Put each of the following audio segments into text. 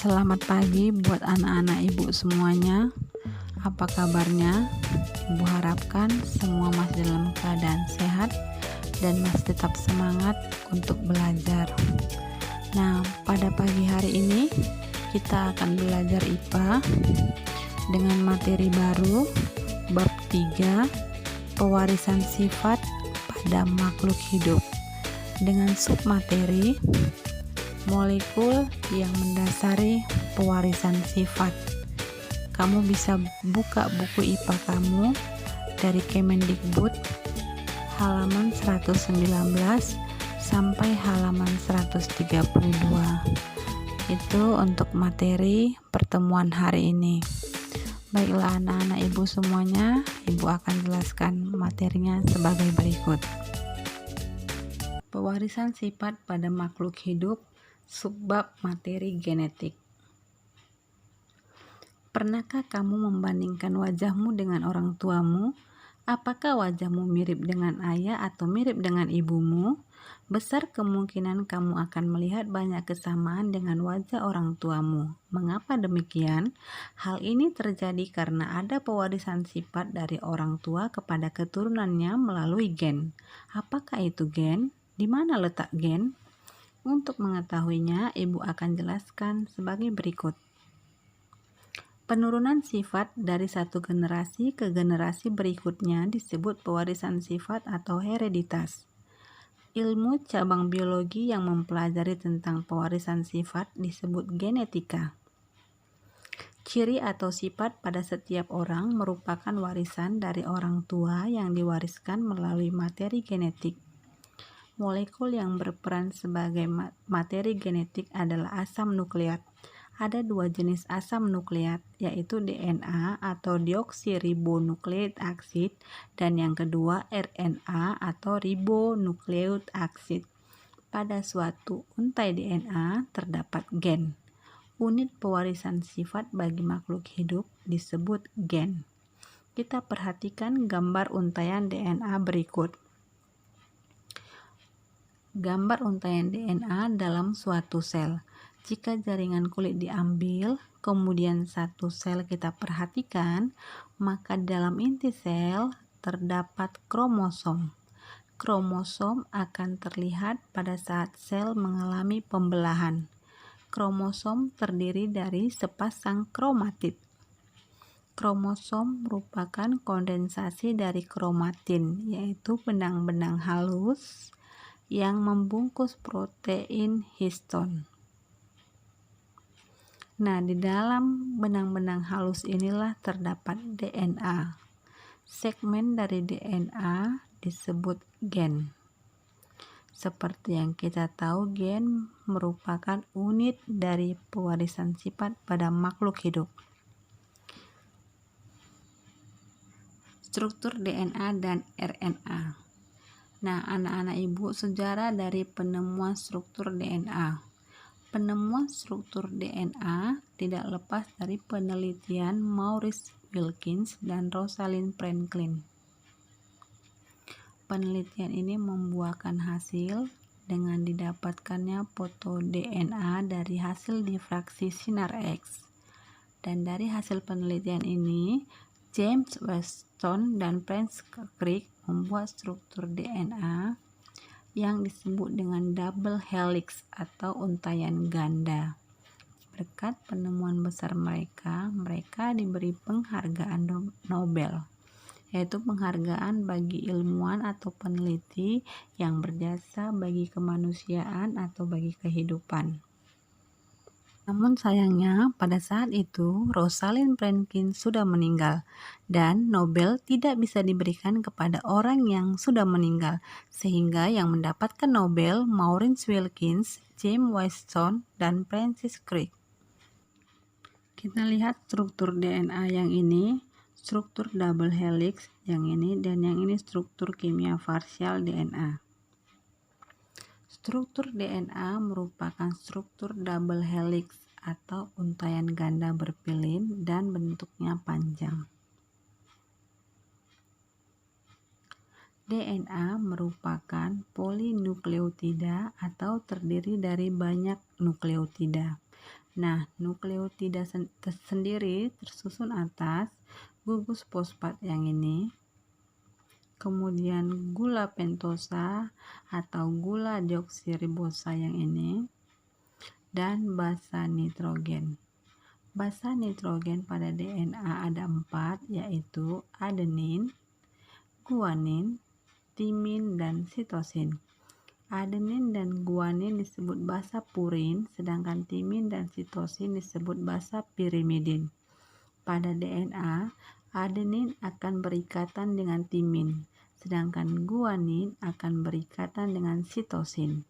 Selamat pagi buat anak-anak ibu semuanya. Apa kabarnya? Ibu harapkan semua masih dalam keadaan sehat dan masih tetap semangat untuk belajar. Nah, pada pagi hari ini kita akan belajar IPA dengan materi baru bab 3, pewarisan sifat pada makhluk hidup, dengan submateri molekul yang mendasari pewarisan sifat. Kamu bisa buka buku IPA kamu dari Kemendikbud halaman 119 sampai halaman 132. Itu untuk materi pertemuan hari ini. Baiklah anak-anak ibu semuanya, ibu akan jelaskan materinya sebagai berikut. Pewarisan sifat pada makhluk hidup, subbab materi genetik. Pernahkah kamu membandingkan wajahmu dengan orang tuamu? Apakah wajahmu mirip dengan ayah atau mirip dengan ibumu? Besar kemungkinan kamu akan melihat banyak kesamaan dengan wajah orang tuamu. Mengapa demikian? Hal ini terjadi karena ada pewarisan sifat dari orang tua kepada keturunannya melalui gen. Apakah itu gen? Di mana letak gen? Untuk mengetahuinya, ibu akan jelaskan sebagai berikut. Penurunan sifat dari satu generasi ke generasi berikutnya disebut pewarisan sifat atau hereditas. Ilmu cabang biologi yang mempelajari tentang pewarisan sifat disebut genetika. Ciri atau sifat pada setiap orang merupakan warisan dari orang tua yang diwariskan melalui materi genetik. Molekul yang berperan sebagai materi genetik adalah asam nukleat. Ada dua jenis asam nukleat, yaitu DNA atau deoksiribonukleik aksid dan yang kedua RNA atau ribonukleik aksid. Pada suatu untai DNA terdapat gen. Unit pewarisan sifat bagi makhluk hidup disebut gen. Kita perhatikan gambar untaian DNA berikut. Gambar untaian DNA dalam suatu sel. Jika jaringan kulit diambil, kemudian satu sel kita perhatikan, maka dalam inti sel terdapat kromosom. Kromosom akan terlihat pada saat sel mengalami pembelahan. Kromosom terdiri dari sepasang kromatid. Kromosom merupakan kondensasi dari kromatin, yaitu benang-benang halus yang membungkus protein histon. Nah, di dalam benang-benang halus inilah terdapat DNA. Segmen dari DNA disebut gen. Seperti yang kita tahu, gen merupakan unit dari pewarisan sifat pada makhluk hidup. Struktur DNA dan RNA. Nah, anak-anak ibu, sejarah dari penemuan struktur DNA. Penemuan struktur DNA tidak lepas dari penelitian Maurice Wilkins dan Rosalind Franklin. Penelitian ini membuahkan hasil dengan didapatkannya foto DNA dari hasil difraksi sinar X. Dan dari hasil penelitian ini, James Weston dan Francis Crick membuat struktur DNA yang disebut dengan double helix atau untaian ganda. Berkat penemuan besar mereka diberi penghargaan Nobel, yaitu penghargaan bagi ilmuwan atau peneliti yang berjasa bagi kemanusiaan atau bagi kehidupan. Namun sayangnya pada saat itu Rosalind Franklin sudah meninggal dan Nobel tidak bisa diberikan kepada orang yang sudah meninggal, sehingga yang mendapatkan Nobel Maurice Wilkins, James Weston, dan Francis Crick. Kita lihat struktur DNA yang ini, struktur double helix yang ini, dan yang ini struktur kimia parsial DNA. Struktur DNA merupakan struktur double helix atau untaian ganda berpilin dan bentuknya panjang. DNA merupakan polinukleotida atau terdiri dari banyak nukleotida. Nah, nukleotida sendiri tersusun atas gugus fosfat yang ini, kemudian gula pentosa atau gula deoksiribosa yang ini, dan basa nitrogen. Basa nitrogen pada DNA ada 4, yaitu adenin, guanin, timin, dan sitosin. Adenin dan guanin disebut basa purin, sedangkan timin dan sitosin disebut basa pirimidin. Pada DNA, adenin akan berikatan dengan timin, sedangkan guanin akan berikatan dengan sitosin.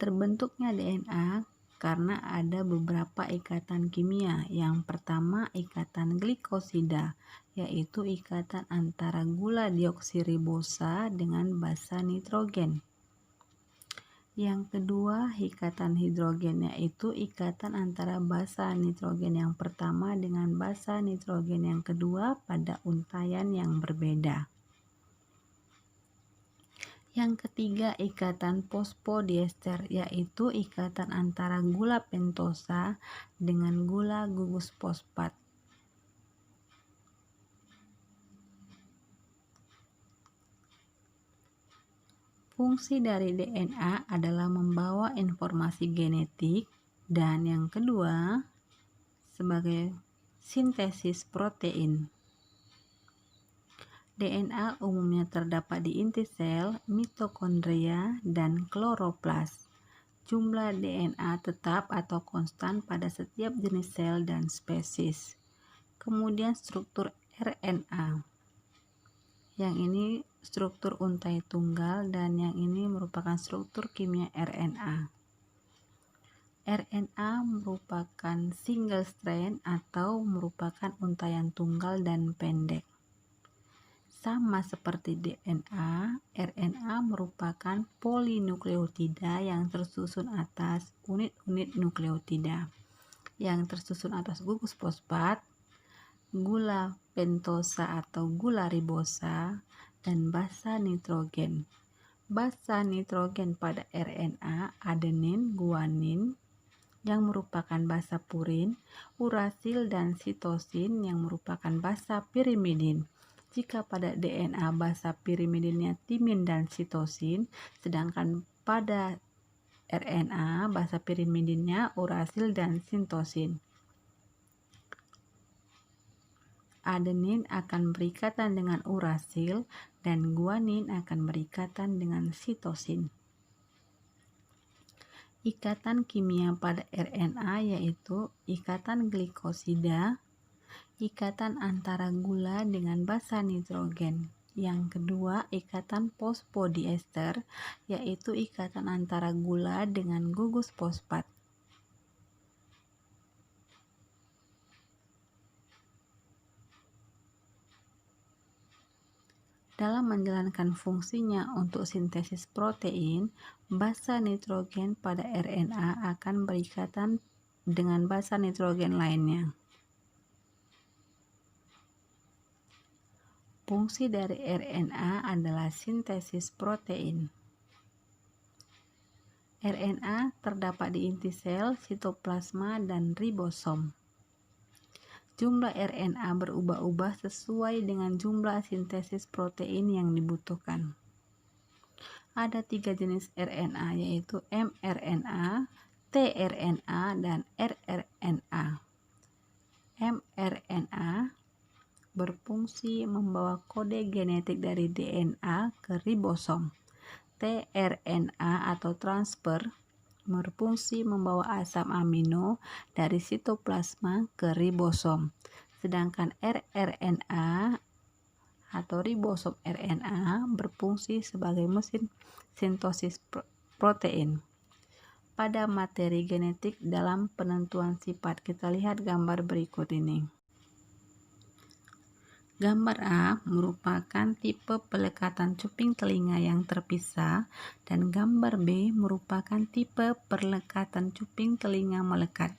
Terbentuknya DNA karena ada beberapa ikatan kimia. Yang pertama, ikatan glikosida, yaitu ikatan antara gula deoksiribosa dengan basa nitrogen. Yang kedua, ikatan hidrogen, yaitu ikatan antara basa nitrogen yang pertama dengan basa nitrogen yang kedua pada untaian yang berbeda. Yang ketiga, ikatan fosfodiester, yaitu ikatan antara gula pentosa dengan gula gugus fosfat. Fungsi dari DNA adalah membawa informasi genetik, dan yang kedua, sebagai sintesis protein. DNA umumnya terdapat di inti sel, mitokondria, dan kloroplas. Jumlah DNA tetap atau konstan pada setiap jenis sel dan spesies. Kemudian struktur RNA. Yang ini struktur untai tunggal dan yang ini merupakan struktur kimia RNA. RNA merupakan single strand atau merupakan untaian tunggal dan pendek. Sama seperti DNA, RNA merupakan polinukleotida yang tersusun atas unit-unit nukleotida yang tersusun atas gugus fosfat, gula pentosa atau gula ribosa, dan basa nitrogen. Basa nitrogen pada RNA adenin, guanin yang merupakan basa purin, urasil, dan sitosin yang merupakan basa pirimidin. Jika pada DNA basa pirimidinnya timin dan sitosin, sedangkan pada RNA basa pirimidinnya urasil dan sitosin. Adenin akan berikatan dengan urasil dan guanin akan berikatan dengan sitosin. Ikatan kimia pada RNA yaitu ikatan glikosida, ikatan antara gula dengan basa nitrogen. Yang kedua, ikatan fosfodiester, yaitu ikatan antara gula dengan gugus fosfat. Dalam menjalankan fungsinya untuk sintesis protein, basa nitrogen pada RNA akan berikatan dengan basa nitrogen lainnya. Fungsi dari RNA adalah sintesis protein. RNA terdapat di inti sel, sitoplasma, dan ribosom. Jumlah RNA berubah-ubah sesuai dengan jumlah sintesis protein yang dibutuhkan. Ada 3 jenis RNA, yaitu mRNA, tRNA, dan rRNA. mRNA berfungsi membawa kode genetik dari DNA ke ribosom. tRNA atau transfer berfungsi membawa asam amino dari sitoplasma ke ribosom. Sedangkan rRNA atau ribosom RNA berfungsi sebagai mesin sintesis protein. Pada materi genetik dalam penentuan sifat, kita lihat gambar berikut ini. Gambar A merupakan tipe pelekatan cuping telinga yang terpisah, dan gambar B merupakan tipe pelekatan cuping telinga melekat.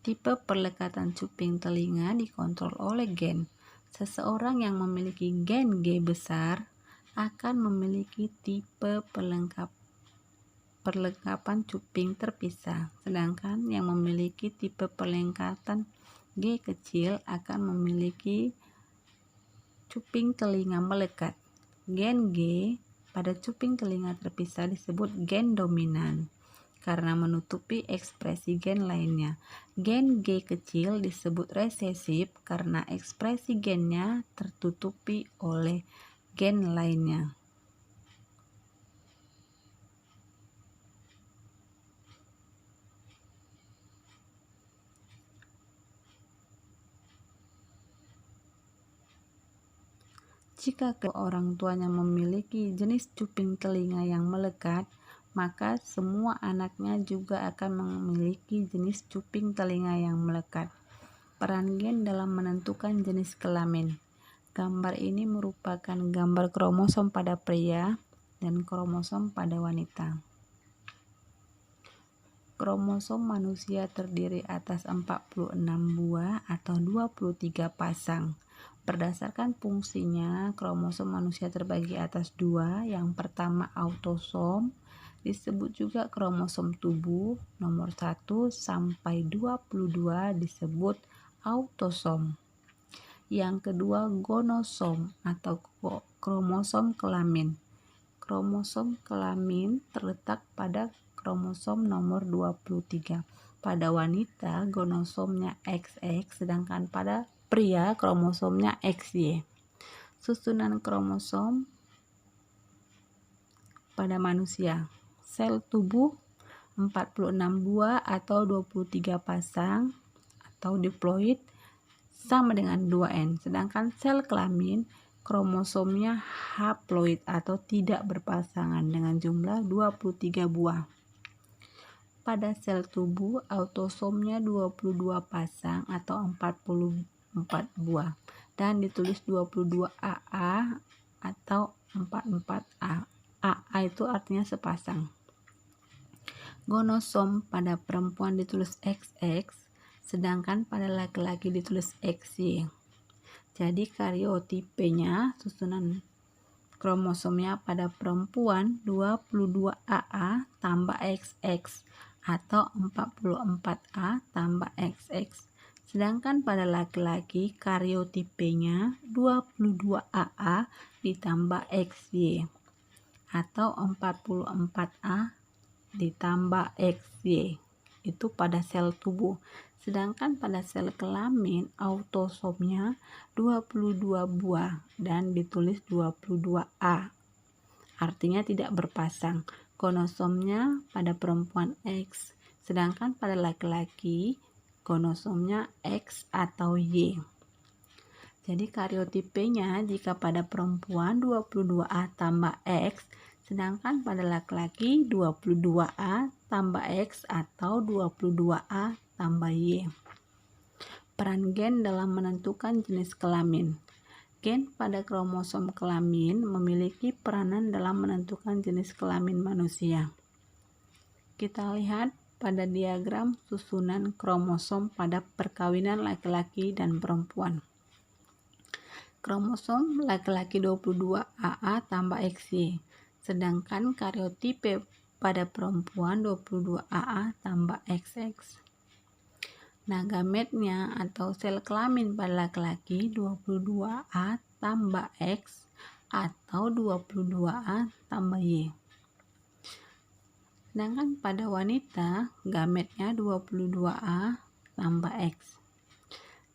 Tipe pelekatan cuping telinga dikontrol oleh gen. Seseorang yang memiliki gen G besar akan memiliki tipe pelengkap perlengkapan cuping terpisah, sedangkan yang memiliki tipe perlengkapan G kecil akan memiliki cuping telinga melekat. Gen G pada cuping telinga terpisah disebut gen dominan karena menutupi ekspresi gen lainnya. Gen G kecil disebut resesif karena ekspresi gennya tertutupi oleh gen lainnya. Jika kedua orang tuanya memiliki jenis cuping telinga yang melekat, maka semua anaknya juga akan memiliki jenis cuping telinga yang melekat. Peran gen dalam menentukan jenis kelamin. Gambar ini merupakan gambar kromosom pada pria dan kromosom pada wanita. Kromosom manusia terdiri atas 46 buah atau 23 pasang. Berdasarkan fungsinya, kromosom manusia terbagi atas dua. Yang pertama autosom, disebut juga kromosom tubuh. Nomor 1 sampai 22 disebut autosom. Yang kedua gonosom atau kromosom kelamin. Kromosom kelamin terletak pada kromosom nomor 23. Pada wanita gonosomnya XX, sedangkan pada pria kromosomnya XY. Susunan kromosom pada manusia. Sel tubuh 46 buah atau 23 pasang atau diploid sama dengan 2N. Sedangkan sel kelamin kromosomnya haploid atau tidak berpasangan dengan jumlah 23 buah. Pada sel tubuh autosomnya 22 pasang atau 44 buah dan ditulis 22AA atau 44A. AA itu artinya sepasang. Gonosom pada perempuan ditulis XX, sedangkan pada laki-laki ditulis XY. Jadi karyotipenya, susunan kromosomnya pada perempuan 22AA tambah XX atau 44A tambah XX. Sedangkan pada laki-laki karyotipenya 22AA ditambah XY atau 44A ditambah XY. Itu pada sel tubuh. Sedangkan pada sel kelamin autosomnya 22 buah dan ditulis 22A. Artinya tidak berpasang. Gonosomnya pada perempuan X, sedangkan pada laki-laki gonosomnya X atau Y. Jadi karyotipenya jika pada perempuan 22A tambah X, sedangkan pada laki-laki 22A tambah X atau 22A tambah Y. Peran gen dalam menentukan jenis kelamin. Gen pada kromosom kelamin memiliki peranan dalam menentukan jenis kelamin manusia. Kita lihat pada diagram susunan kromosom pada perkawinan laki-laki dan perempuan. Kromosom laki-laki 22AA tambah XY, sedangkan karyotipe pada perempuan 22AA tambah XX. Nah, gametnya atau sel kelamin pada laki-laki 22A tambah X atau 22A tambah Y. Sedangkan pada wanita gametnya 22A tambah X.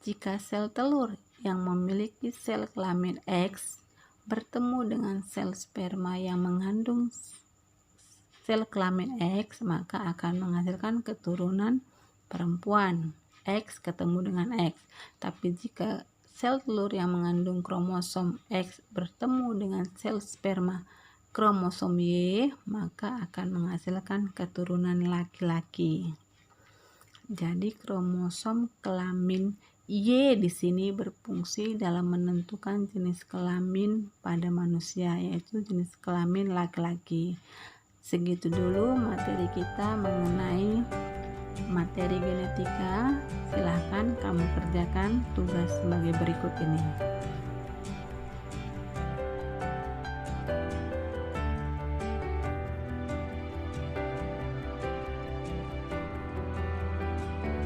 Jika sel telur yang memiliki sel kelamin X bertemu dengan sel sperma yang mengandung sel kelamin X, maka akan menghasilkan keturunan perempuan. X ketemu dengan X. Tapi jika sel telur yang mengandung kromosom X bertemu dengan sel sperma kromosom Y, maka akan menghasilkan keturunan laki-laki. Jadi kromosom kelamin Y di sini berfungsi dalam menentukan jenis kelamin pada manusia, yaitu jenis kelamin laki-laki. Segitu dulu materi kita mengenai materi genetika. Silahkan kamu kerjakan tugas sebagai berikut ini.